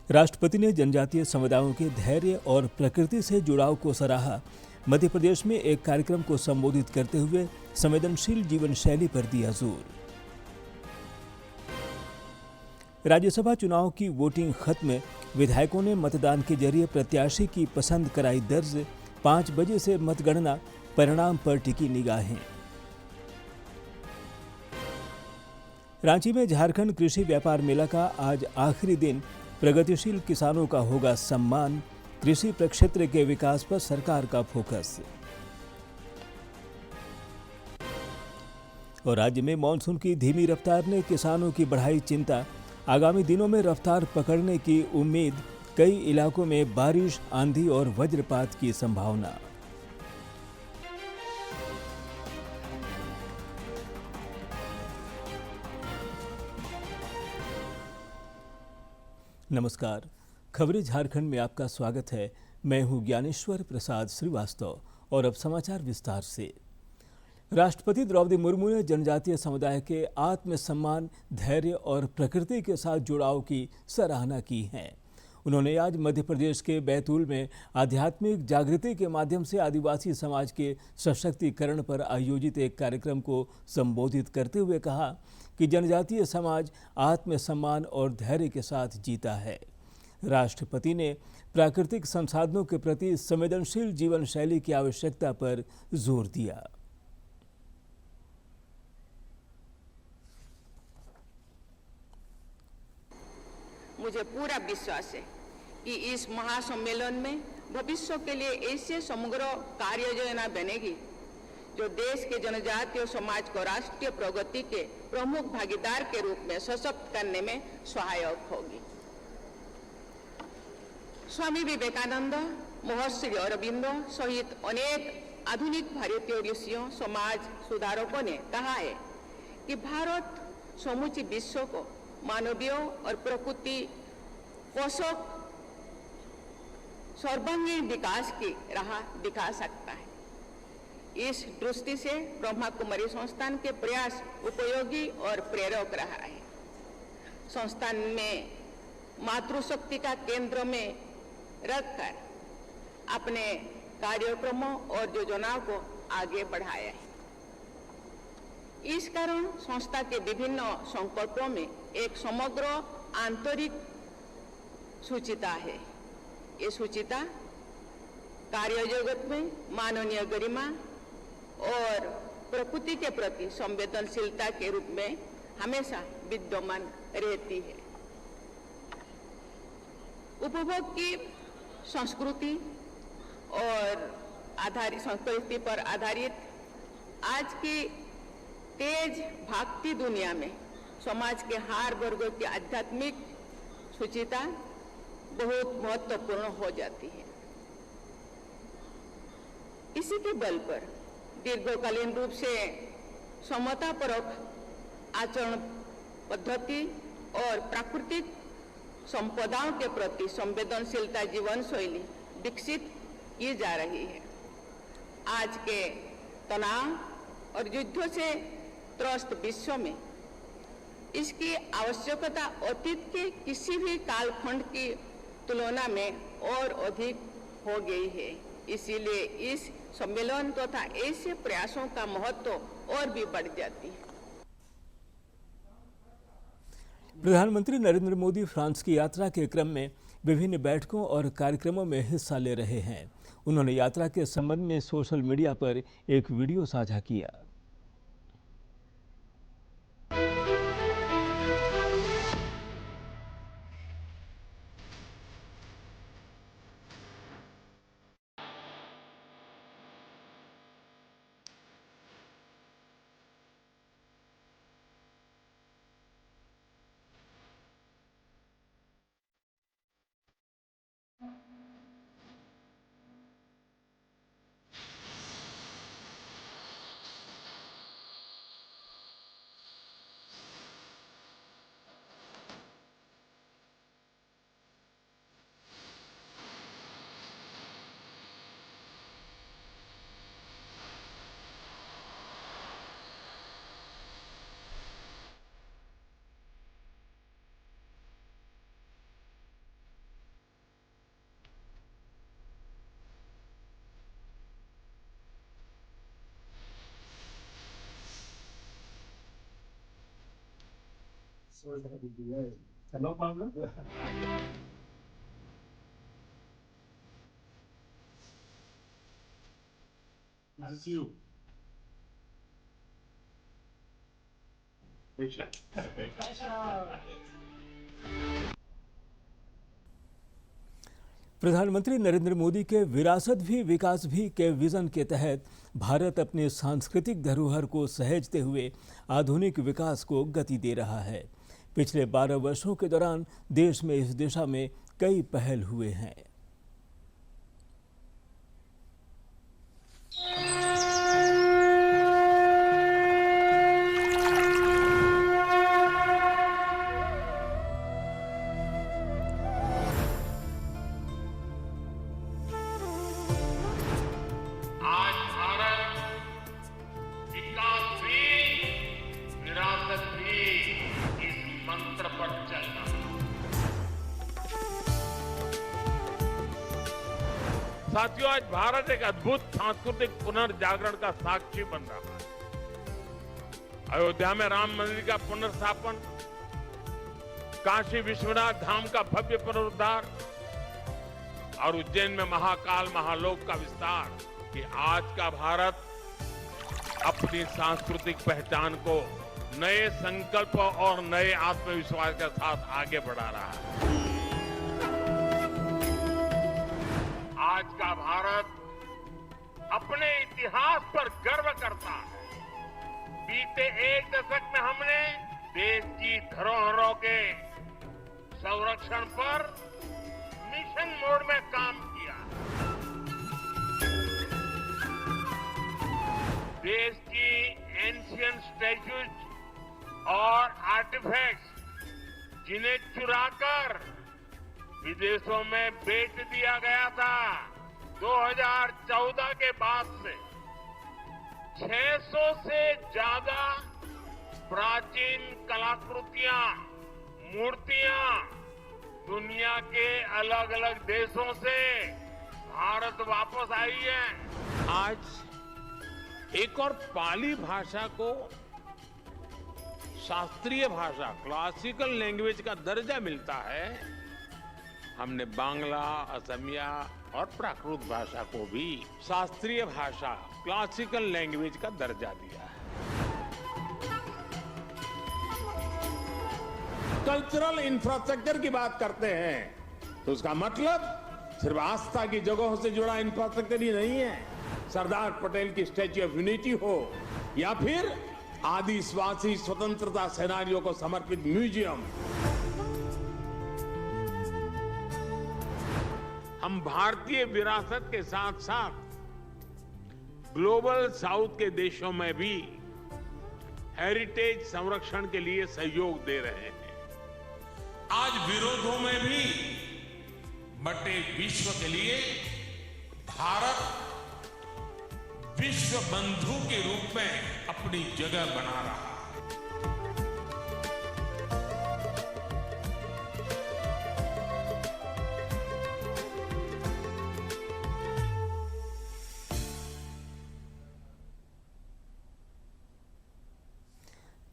राष्ट्रपति ने जनजातीय समुदायों के धैर्य और प्रकृति से जुड़ाव को सराहा। मध्य प्रदेश में एक कार्यक्रम को संबोधित करते हुए संवेदनशील जीवन शैली पर दिया जोर। राज्यसभा चुनाव की वोटिंग खत्म, विधायकों ने मतदान के जरिए प्रत्याशी की पसंद कराई दर्ज। 5 बजे से मतगणना, परिणाम पर टिकी निगाहें। रांची में झारखंड कृषि व्यापार मेला का आज आखिरी दिन, प्रगतिशील किसानों का होगा सम्मान। कृषि प्रक्षेत्र के विकास पर सरकार का फोकस। और राज्य में मानसून की धीमी रफ्तार ने किसानों की बढ़ाई चिंता। आगामी दिनों में रफ्तार पकड़ने की उम्मीद। कई इलाकों में बारिश, आंधी और वज्रपात की संभावना। नमस्कार, खबरें झारखंड में आपका स्वागत है। मैं हूं ज्ञानेश्वर प्रसाद श्रीवास्तव और अब समाचार विस्तार से। राष्ट्रपति द्रौपदी मुर्मू ने जनजातीय समुदाय के आत्मसम्मान, धैर्य और प्रकृति के साथ जुड़ाव की सराहना की है। उन्होंने आज मध्य प्रदेश के बैतूल में आध्यात्मिक जागृति के माध्यम से आदिवासी समाज के सशक्तिकरण पर आयोजित एक कार्यक्रम को संबोधित करते हुए कहा कि जनजातीय समाज आत्मसम्मान और धैर्य के साथ जीता है। राष्ट्रपति ने प्राकृतिक संसाधनों के प्रति संवेदनशील जीवन शैली की आवश्यकता पर जोर दिया। मुझे पूरा विश्वास है कि इस महासम्मेलन में भविष्य के लिए ऐसे समग्र कार्य योजना बनेगी जो देश के जनजातीय समाज को राष्ट्रीय प्रगति के प्रमुख भागीदार के रूप में सशक्त करने में सहायक होगी। स्वामी विवेकानंद, महर्षि अरविंदो सहित अनेक आधुनिक भारतीय ऋषियों, समाज सुधारकों ने कहा है कि भारत समूचे विश्व को मानवीय और प्रकृति पोषक सर्वांगीण विकास की राह दिखा सकता है। इस दृष्टि से ब्रह्मा कुमारी संस्थान के प्रयास उपयोगी और प्रेरक रहा है। संस्थान में मातृशक्ति का केंद्र में रखकर अपने कार्यक्रमों और योजनाओं को आगे बढ़ाया है। इस कारण संस्था के विभिन्न संकल्पों में एक समग्र आंतरिक सुचिता है। ये सुचिता कार्य जगत में मानवीय गरिमा और प्रकृति के प्रति संवेदनशीलता के रूप में हमेशा विद्यमान रहती है। उपभोग की संस्कृति और संस्कृति पर आधारित आज की तेज भागती दुनिया में समाज के हर वर्गों की आध्यात्मिक सुचिता बहुत महत्वपूर्ण हो जाती है। इसी के बल पर दीर्घकालीन रूप से समतापरक आचरण पद्धति और प्राकृतिक संपदाओं के प्रति संवेदनशीलता जीवन शैली विकसित की जा रही है। आज के तनाव और युद्धों से त्रस्त विश्व में इसकी आवश्यकता अतीत के किसी भी कालखंड की तुलना में और अधिक हो गई है। इसीलिए इस सम्मेलन तथा ऐसे प्रयासों का महत्व और भी बढ़ जाती है। प्रधानमंत्री नरेंद्र मोदी फ्रांस की यात्रा के क्रम में विभिन्न बैठकों और कार्यक्रमों में हिस्सा ले रहे हैं। उन्होंने यात्रा के संबंध में सोशल मीडिया पर एक वीडियो साझा किया। This is you. प्रधानमंत्री नरेंद्र मोदी के विरासत भी विकास भी के विजन के तहत भारत अपने सांस्कृतिक धरोहर को सहेजते हुए आधुनिक विकास को गति दे रहा है। पिछले 12 वर्षों के दौरान देश में इस दिशा में कई पहल हुए हैं। साथियों, आज भारत एक अद्भुत सांस्कृतिक पुनर्जागरण का साक्षी बन रहा है। अयोध्या में राम मंदिर का पुनर्स्थापन, काशी विश्वनाथ धाम का भव्य पुनरुद्धार और उज्जैन में महाकाल महालोक का विस्तार, कि आज का भारत अपनी सांस्कृतिक पहचान को नए संकल्प और नए आत्मविश्वास के साथ आगे बढ़ा रहा है। आज का भारत अपने इतिहास पर गर्व करता है। बीते एक दशक में हमने देश की धरोहरों के संरक्षण पर मिशन मोड में काम किया। देश की एंशिएंट स्टैच्यूज और आर्टिफैक्ट्स, जिन्हें चुराकर विदेशों में बेच दिया गया था, 2014 के बाद से 600 से ज्यादा प्राचीन कलाकृतियां, मूर्तियां दुनिया के अलग अलग देशों से भारत वापस आई है। आज एक और पाली भाषा को शास्त्रीय भाषा, क्लासिकल लैंग्वेज का दर्जा मिलता है। हमने बांग्ला, असमिया और प्राकृत भाषा को भी शास्त्रीय भाषा, क्लासिकल लैंग्वेज का दर्जा दिया है। कल्चरल इंफ्रास्ट्रक्चर की बात करते हैं तो उसका मतलब सिर्फ आस्था की जगहों से जुड़ा इंफ्रास्ट्रक्चर ही नहीं है। सरदार पटेल की स्टैच्यू ऑफ यूनिटी हो या फिर आदिवासी स्वतंत्रता सेनानियों को समर्पित म्यूजियम। हम भारतीय विरासत के साथ साथ ग्लोबल साउथ के देशों में भी हेरिटेज संरक्षण के लिए सहयोग दे रहे हैं। आज विरोधों में भी बटे विश्व के लिए भारत विश्व बंधु के रूप में अपनी जगह बना रहा है।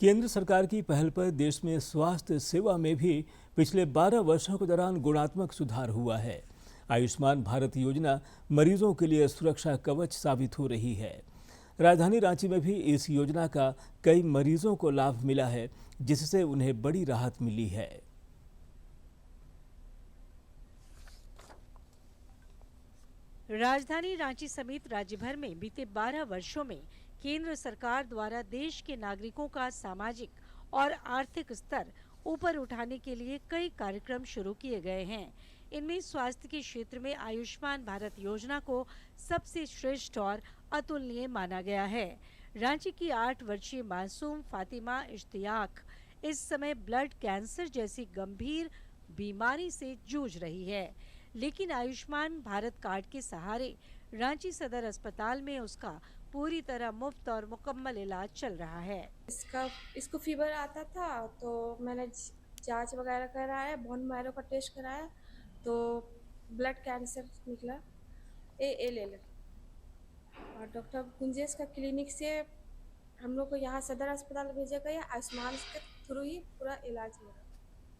केंद्र सरकार की पहल पर देश में स्वास्थ्य सेवा में भी पिछले 12 वर्षों के दौरान गुणात्मक सुधार हुआ है। आयुष्मान भारत योजना मरीजों के लिए सुरक्षा कवच साबित हो रही है। राजधानी रांची में भी इस योजना का कई मरीजों को लाभ मिला है, जिससे उन्हें बड़ी राहत मिली है। राजधानी रांची समेत राज्य भर में बीते 12 वर्षों में केंद्र सरकार द्वारा देश के नागरिकों का सामाजिक और आर्थिक स्तर ऊपर उठाने के लिए कई कार्यक्रम शुरू किए गए हैं। इनमें स्वास्थ्य के क्षेत्र में आयुष्मान भारत योजना को सबसे श्रेष्ठ और अतुलनीय माना गया है। रांची की 8 वर्षीय मासूम फातिमा इश्तियाक इस समय ब्लड कैंसर जैसी गंभीर बीमारी से जूझ रही है, लेकिन आयुष्मान भारत कार्ड के सहारे रांची सदर अस्पताल में उसका पूरी तरह मुफ्त और मुकम्मल इलाज चल रहा है। इसको फीवर आता था तो मैंने जांच वगैरह कराया, बोन मैरो का टेस्ट कराया तो ब्लड कैंसर निकला ALL। और डॉक्टर गुंजेश का क्लिनिक से हम लोग को यहाँ सदर अस्पताल भेजा गया। आयुष्मान थ्रू ही पूरा इलाज मेरा।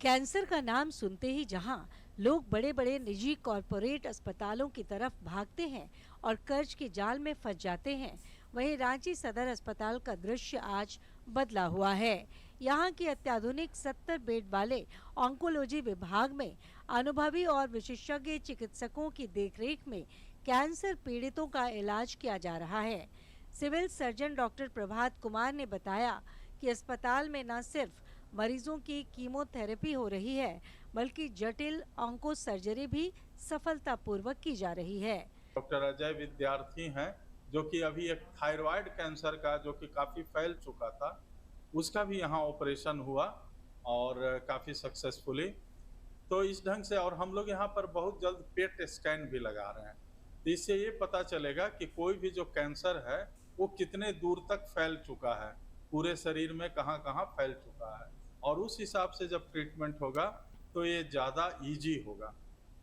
कैंसर का नाम सुनते ही जहां लोग बड़े बड़े निजी कॉरपोरेट अस्पतालों की तरफ भागते हैं और कर्ज के जाल में फंस जाते हैं, वहीं रांची सदर अस्पताल का दृश्य आज बदला हुआ है। यहाँ के अत्याधुनिक 70 बेड वाले ऑन्कोलॉजी विभाग में अनुभवी और विशेषज्ञ चिकित्सकों की देखरेख में कैंसर पीड़ितों का इलाज किया जा रहा है। Civil surgeon doctor Prabhat Kumar ने बताया कि अस्पताल में न सिर्फ मरीजों की कीमोथेरेपी हो रही है, बल्कि जटिल ऑन्को सर्जरी भी सफलतापूर्वक की जा रही है। डॉक्टर अजय विद्यार्थी हैं, जो कि अभी एक थायराइड कैंसर का, जो कि काफ़ी फैल चुका था, उसका भी यहाँ ऑपरेशन हुआ और काफ़ी सक्सेसफुली। तो इस ढंग से, और हम लोग यहाँ पर बहुत जल्द पेट स्कैन भी लगा रहे हैं, तो इससे ये पता चलेगा कि कोई भी जो कैंसर है वो कितने दूर तक फैल चुका है, पूरे शरीर में कहाँ कहाँ फैल चुका है, और उस हिसाब से जब ट्रीटमेंट होगा तो ये ज़्यादा इजी होगा।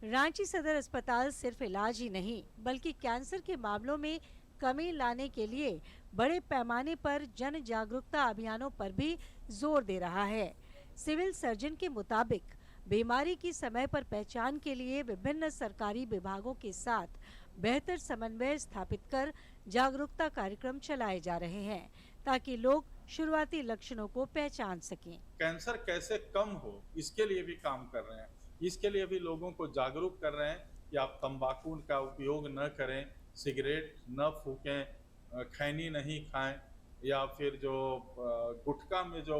रांची सदर अस्पताल सिर्फ इलाज ही नहीं, बल्कि कैंसर के मामलों में कमी लाने के लिए बड़े पैमाने पर जन जागरूकता अभियानों पर भी जोर दे रहा है। सिविल सर्जन के मुताबिक बीमारी की समय पर पहचान के लिए विभिन्न सरकारी विभागों के साथ बेहतर समन्वय स्थापित कर जागरूकता कार्यक्रम चलाए जा रहे हैं, ताकि लोग शुरुआती लक्षणों को पहचान सकें। कैंसर कैसे कम हो, इसके लिए भी काम कर रहे हैं। इसके लिए भी लोगों को जागरूक कर रहे हैं कि आप तंबाकू का उपयोग न करें, सिगरेट न फूकें, खैनी नहीं खाएं, या फिर जो गुटखा में जो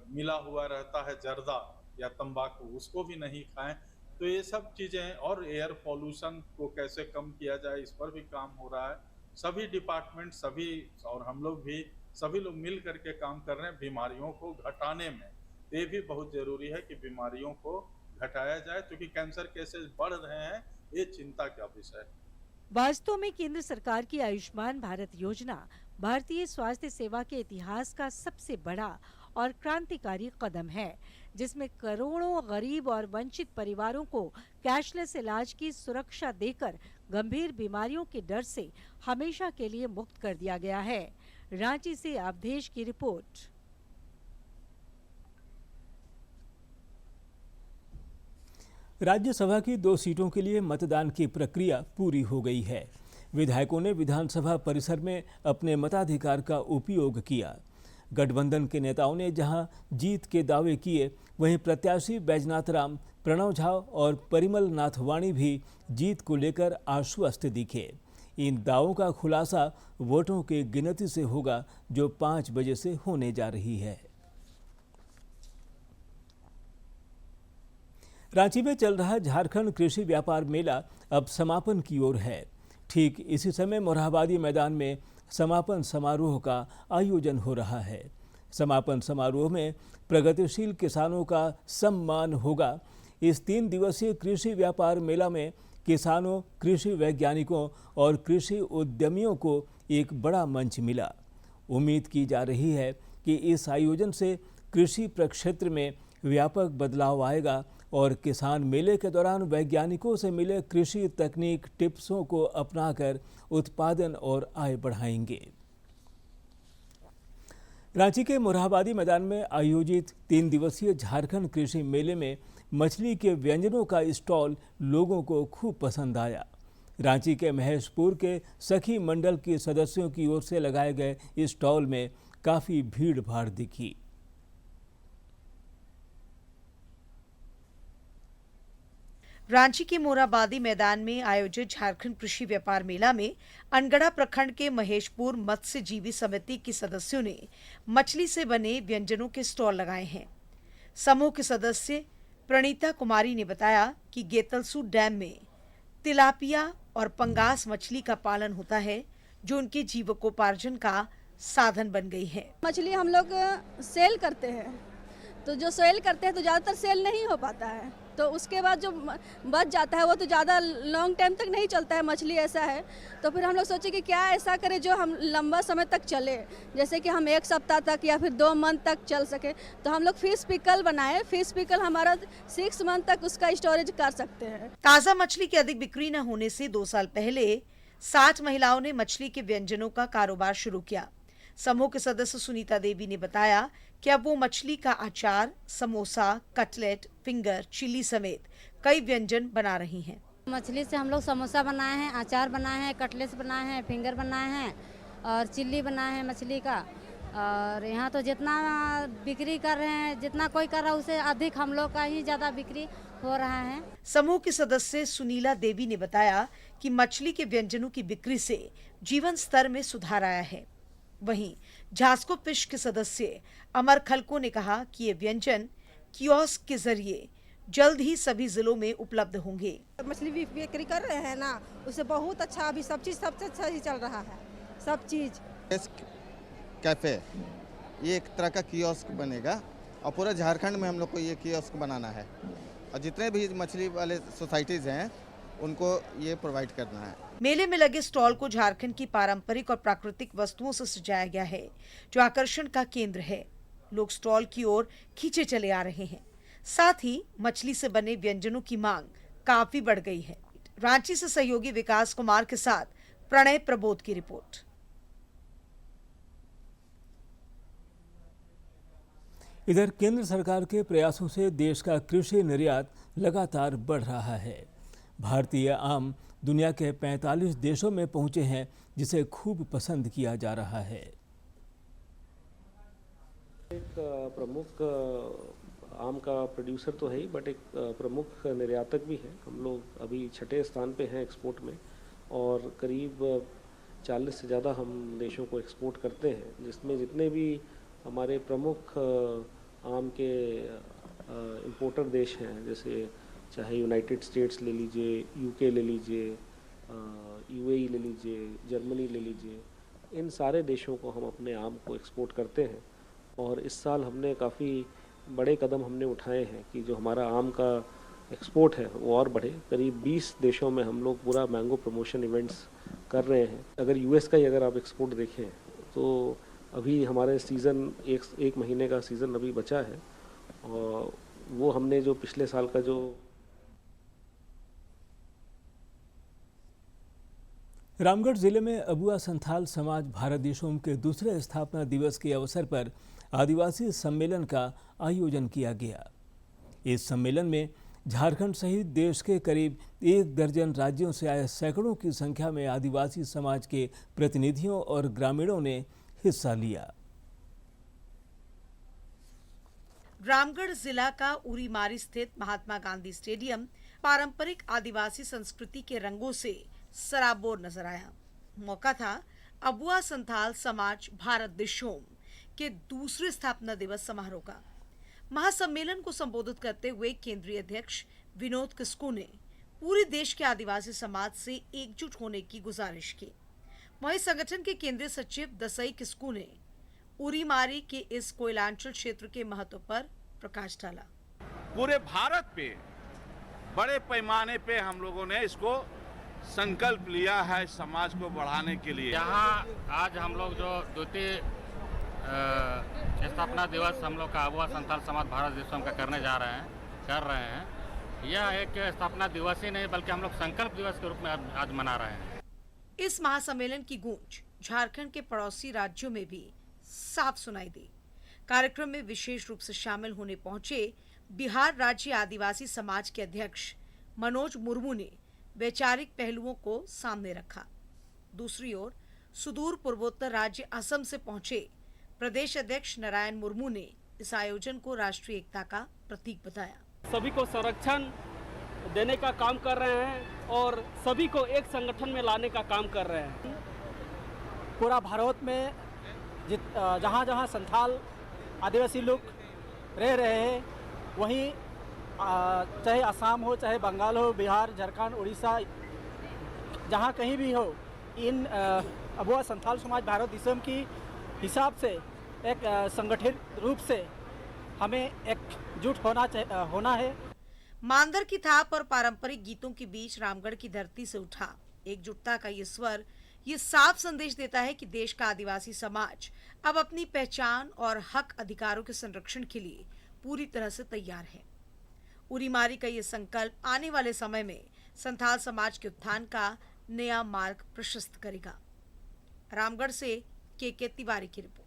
मिला हुआ रहता है जर्दा या तंबाकू, उसको भी नहीं खाएं। तो ये सब चीज़ें, और एयर पॉल्यूशन को कैसे कम किया जाए, इस पर भी काम हो रहा है। सभी डिपार्टमेंट, सभी, और हम लोग भी, सभी लोग मिल करके काम कर रहे हैं बीमारियों को घटाने में। ये भी बहुत ज़रूरी है कि बीमारियों को घटाया जाए, क्योंकि कैंसर केसेस बढ़ रहे हैं, ये चिंता का विषय है। वास्तव में केंद्र सरकार की आयुष्मान भारत योजना भारतीय स्वास्थ्य सेवा के इतिहास का सबसे बड़ा और क्रांतिकारी कदम है, जिसमें करोड़ों गरीब और वंचित परिवारों को कैशलेस इलाज की सुरक्षा देकर गंभीर बीमारियों के डर से हमेशा के लिए मुक्त कर दिया गया है। रांची से अवधेश की रिपोर्ट। राज्यसभा की 2 सीटों के लिए मतदान की प्रक्रिया पूरी हो गई है। विधायकों ने विधानसभा परिसर में अपने मताधिकार का उपयोग किया। गठबंधन के नेताओं ने जहां जीत के दावे किए, वहीं प्रत्याशी बैजनाथ राम, प्रणव झा और परिमल नाथ वाणी भी जीत को लेकर आश्वस्त दिखे। इन दावों का खुलासा वोटों की गिनती से होगा, जो 5 बजे से होने जा रही है। रांची में चल रहा झारखंड कृषि व्यापार मेला अब समापन की ओर है। ठीक इसी समय मोरहाबादी मैदान में समापन समारोह का आयोजन हो रहा है। समापन समारोह में प्रगतिशील किसानों का सम्मान होगा। इस 3 दिवसीय कृषि व्यापार मेला में किसानों, कृषि वैज्ञानिकों और कृषि उद्यमियों को एक बड़ा मंच मिला। उम्मीद की जा रही है कि इस आयोजन से कृषि प्रक्षेत्र में व्यापक बदलाव आएगा और किसान मेले के दौरान वैज्ञानिकों से मिले कृषि तकनीक टिप्सों को अपनाकर उत्पादन और आय बढ़ाएंगे। रांची के मोरहाबादी मैदान में आयोजित 3 दिवसीय झारखंड कृषि मेले में मछली के व्यंजनों का स्टॉल लोगों को खूब पसंद आया। रांची के महेशपुर के सखी मंडल के सदस्यों की ओर से लगाए गए इस स्टॉल में काफी भीड़ भाड़ दिखी। रांची के मोरहाबादी मैदान में आयोजित झारखंड कृषि व्यापार मेला में अनगढ़ा प्रखंड के महेशपुर मत्स्यजीवी समिति के सदस्यों ने मछली से बने व्यंजनों के स्टॉल लगाए हैं। समूह के सदस्य प्रणीता कुमारी ने बताया कि गेतलसू डैम में तिलापिया और पंगास मछली का पालन होता है, जो उनके जीविकोपार्जन का साधन बन गई है। मछली हम लोग सेल करते हैं, तो जो सेल करते हैं तो ज़्यादातर सेल नहीं हो पाता है, तो उसके बाद जो बच जाता है वो तो ज़्यादा लॉन्ग टाइम तक नहीं चलता है। मछली ऐसा है, तो फिर हम लोग सोचे कि क्या ऐसा करें जो हम लंबा समय तक चले, जैसे कि हम 1 सप्ताह तक या फिर 2 मंथ तक चल सके। तो हम लोग फिश पिकल बनाए। फिश पिकल हमारा 6 मंथ तक उसका स्टोरेज कर सकते हैं। ताज़ा मछली की अधिक बिक्री न होने से 2 साल पहले 60 महिलाओं ने मछली के व्यंजनों का कारोबार शुरू किया। समूह के सदस्य सुनीता देवी ने बताया कि अब वो मछली का अचार, समोसा, कटलेट, फिंगर, चिल्ली समेत कई व्यंजन बना रही हैं। मछली से हम लोग समोसा बनाए हैं, अचार बनाए हैं, कटलेट्स बनाए हैं, फिंगर बनाए हैं और चिल्ली बनाए हैं मछली का। और यहाँ तो जितना बिक्री कर रहे हैं, जितना कोई कर रहा है उससे अधिक हम लोग का ही ज़्यादा बिक्री हो रहा है। समूह की सदस्य सुनीला देवी ने बताया कि मछली के व्यंजनों की बिक्री से जीवन स्तर में सुधार आया है। वहीं झास्को फिश के सदस्य अमर खलको ने कहा कि ये व्यंजन कियोस्क के जरिए जल्द ही सभी जिलों में उपलब्ध होंगे। मछली भी बिक्री कर रहे हैं ना, उससे बहुत अच्छा अभी सब चीज़ सबसे अच्छा ही चल रहा है। सब चीज़ कैफे ये एक तरह का कियोस्क बनेगा और पूरा झारखंड में हम लोग को ये कियोस्क बनाना है और जितने भी मछली वाले सोसाइटीज़ हैं उनको ये प्रोवाइड करना है। मेले में लगे स्टॉल को झारखंड की पारंपरिक और प्राकृतिक वस्तुओं से सजाया गया है, जो आकर्षण का केंद्र है। लोग स्टॉल की ओर खींचे चले आ रहे हैं। साथ ही मछली से बने व्यंजनों की मांग काफी बढ़ गई है। रांची से सहयोगी विकास कुमार के साथ प्रणय प्रबोध की रिपोर्ट। इधर केंद्र सरकार के प्रयासों से देश का कृषि निर्यात लगातार बढ़ रहा है। भारतीय आम दुनिया के 45 देशों में पहुंचे हैं, जिसे खूब पसंद किया जा रहा है। एक प्रमुख आम का प्रोड्यूसर तो है ही, बट एक प्रमुख निर्यातक भी है। हम लोग अभी 6ठे स्थान पे हैं एक्सपोर्ट में और करीब 40 से ज़्यादा हम देशों को एक्सपोर्ट करते हैं, जिसमें जितने भी हमारे प्रमुख आम के इंपोर्टर देश हैं, जैसे चाहे यूनाइटेड स्टेट्स ले लीजिए, यूके ले लीजिए, यूएई ले लीजिए, जर्मनी ले लीजिए, इन सारे देशों को हम अपने आम को एक्सपोर्ट करते हैं। और इस साल हमने काफ़ी बड़े कदम हमने उठाए हैं कि जो हमारा आम का एक्सपोर्ट है वो और बढ़े। करीब 20 देशों में हम लोग पूरा मैंगो प्रमोशन इवेंट्स कर रहे हैं। अगर यूएस का ही अगर आप एक्सपोर्ट देखें तो अभी हमारे सीज़न एक महीने का सीज़न अभी बचा है और वो हमने जो पिछले साल का जो रामगढ़ जिले में अबुआ संथाल समाज भारत देशोम के दूसरे स्थापना दिवस के अवसर पर आदिवासी सम्मेलन का आयोजन किया गया। इस सम्मेलन में झारखंड सहित देश के करीब 1 दर्जन राज्यों से आए सैकड़ों की संख्या में आदिवासी समाज के प्रतिनिधियों और ग्रामीणों ने हिस्सा लिया। रामगढ़ जिला का उरीमारी स्थित महात्मा गांधी स्टेडियम पारंपरिक आदिवासी संस्कृति के रंगों से सराबोर नजर आया। मौका था अबुआ संथाल समाज भारत देशोम के दूसरे स्थापना दिवस समारोह का। महासम्मेलन को संबोधित करते हुए केंद्रीय अध्यक्ष विनोद किस्कू ने पूरे देश के आदिवासी समाज से एकजुट होने की गुजारिश की। वहीं संगठन के केंद्रीय सचिव दसई किस्कू ने उरीमारी के इस कोयलांचल क्षेत्र के महत्व पर प्रकाश डाला। पूरे भारत पे बड़े पैमाने पे हम लोगों ने इसको संकल्प लिया है समाज को बढ़ाने के लिए। यहाँ आज हम लोग जो द्वितीय स्थापना दिवस हम लोग का अबुआ संथाल समाज भारत देशों का कर रहे हैं, यह एक स्थापना दिवस ही नहीं बल्कि हम लोग संकल्प दिवस के रूप में आज मना रहे हैं। इस महासम्मेलन की गूंज झारखंड के पड़ोसी राज्यों में भी साफ सुनाई दी। कार्यक्रम में विशेष रूप से शामिल होने पहुंचे बिहार राज्य आदिवासी समाज के अध्यक्ष मनोज मुर्मू ने वैचारिक पहलुओं को सामने रखा। दूसरी ओर सुदूर पूर्वोत्तर राज्य असम से पहुंचे प्रदेश अध्यक्ष नारायण मुर्मू ने इस आयोजन को राष्ट्रीय एकता का प्रतीक बताया। सभी को संरक्षण देने का काम कर रहे हैं और सभी को एक संगठन में लाने का काम कर रहे हैं। पूरा भारत में जहाँ जहाँ संथाल आदिवासी लोग रह रहे हैं, वहीं चाहे असम हो, चाहे बंगाल हो, बिहार, झारखंड, उड़ीसा, जहाँ कहीं भी हो, इन अबुआ संथाल समाज भारत देशों की हिसाब से एक संगठित रूप से हमें एकजुट होना है। मांदर की थाप और पारंपरिक गीतों के बीच रामगढ़ की धरती से उठा एकजुटता का ये स्वर ये साफ संदेश देता है कि देश का आदिवासी समाज अब अपनी पहचान और हक अधिकारों के संरक्षण के लिए पूरी तरह से तैयार है। उरीमारी का ये संकल्प आने वाले समय में संथाल समाज के उत्थान का नया मार्ग प्रशस्त करेगा। रामगढ़ से के तिवारी की रिपोर्ट।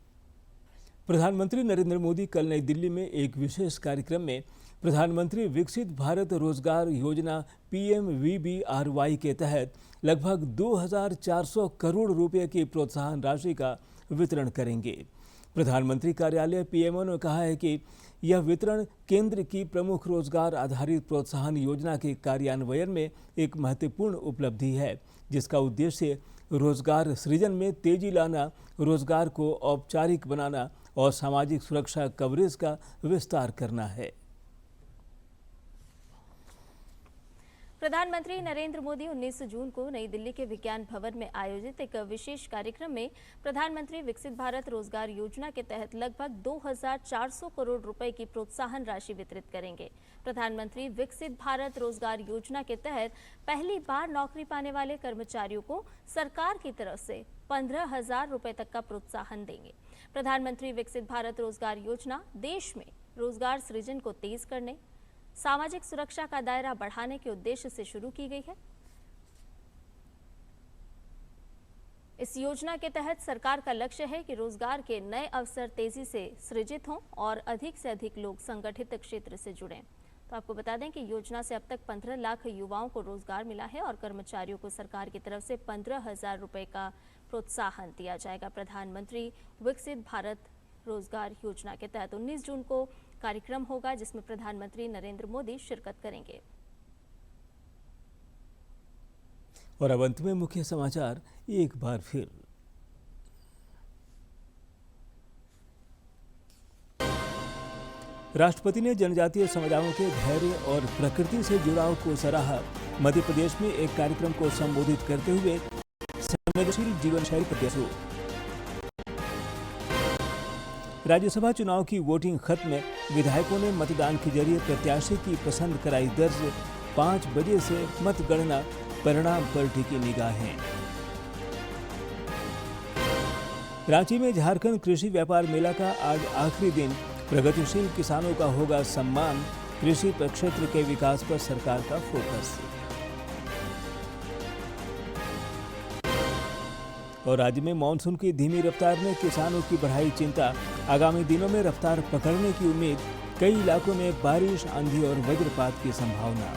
प्रधानमंत्री नरेंद्र मोदी कल नई दिल्ली में एक विशेष कार्यक्रम में प्रधानमंत्री विकसित भारत रोजगार योजना PMVBRY के तहत लगभग 2400 करोड़ रुपए की प्रोत्साहन राशि का वितरण करेंगे। प्रधानमंत्री कार्यालय PMO ने कहा है कि यह वितरण केंद्र की प्रमुख रोजगार आधारित प्रोत्साहन योजना के कार्यान्वयन में एक महत्वपूर्ण उपलब्धि है, जिसका उद्देश्य रोजगार सृजन में तेजी लाना, रोजगार को औपचारिक बनाना और सामाजिक सुरक्षा कवरेज का विस्तार करना है। प्रधानमंत्री नरेंद्र मोदी 19 जून को नई दिल्ली के विज्ञान भवन में आयोजित एक विशेष कार्यक्रम में प्रधानमंत्री विकसित भारत रोजगार योजना के तहत लगभग 2400 करोड़ रुपए की प्रोत्साहन राशि वितरित करेंगे। प्रधानमंत्री विकसित भारत रोजगार योजना के तहत पहली बार नौकरी पाने वाले कर्मचारियों को सरकार की तरफ से 15,000 रुपए तक का प्रोत्साहन देंगे। प्रधानमंत्री विकसित भारत रोजगार योजना देश में रोजगार सृजन को तेज करने, सामाजिक सुरक्षा का दायरा बढ़ाने के उद्देश्य से शुरू की गई है। इस योजना के तहत सरकार का लक्ष्य है कि रोजगार के नए अवसर तेजी से सृजित हों और अधिक से अधिक लोग संगठित क्षेत्र से जुड़ें। तो आपको बता दें कि योजना से अब तक 15 लाख युवाओं को रोजगार मिला है और कर्मचारियों को सरकार की तरफ से 15,000 रुपए का प्रोत्साहन दिया जाएगा। प्रधानमंत्री विकसित भारत रोजगार योजना के तहत 19 जून को कार्यक्रम होगा, जिसमें प्रधानमंत्री नरेंद्र मोदी शिरकत करेंगे। और अब अंत में मुख्य समाचार एक बार फिर। राष्ट्रपति ने जनजातीय समुदायों के धैर्य और प्रकृति से जुड़ाव को सराहा। मध्य प्रदेश में एक कार्यक्रम को संबोधित करते हुए संवेदनशील जीवन शैली पर जोर। राज्यसभा चुनाव की वोटिंग खत्म, विधायकों ने मतदान के जरिए प्रत्याशी की पसंद कराई दर्ज। 5 बजे से मतगणना, परिणाम पर टिकी निगाहें। रांची में झारखंड कृषि व्यापार मेला का आज आखिरी दिन, प्रगतिशील किसानों का होगा सम्मान। कृषि प्रक्षेत्र के विकास पर सरकार का फोकस। और राज्य में मानसून की धीमी रफ्तार ने किसानों की बढ़ाई चिंता। आगामी दिनों में रफ्तार पकड़ने की उम्मीद। कई इलाकों में बारिश, आंधी और वज्रपात की संभावना।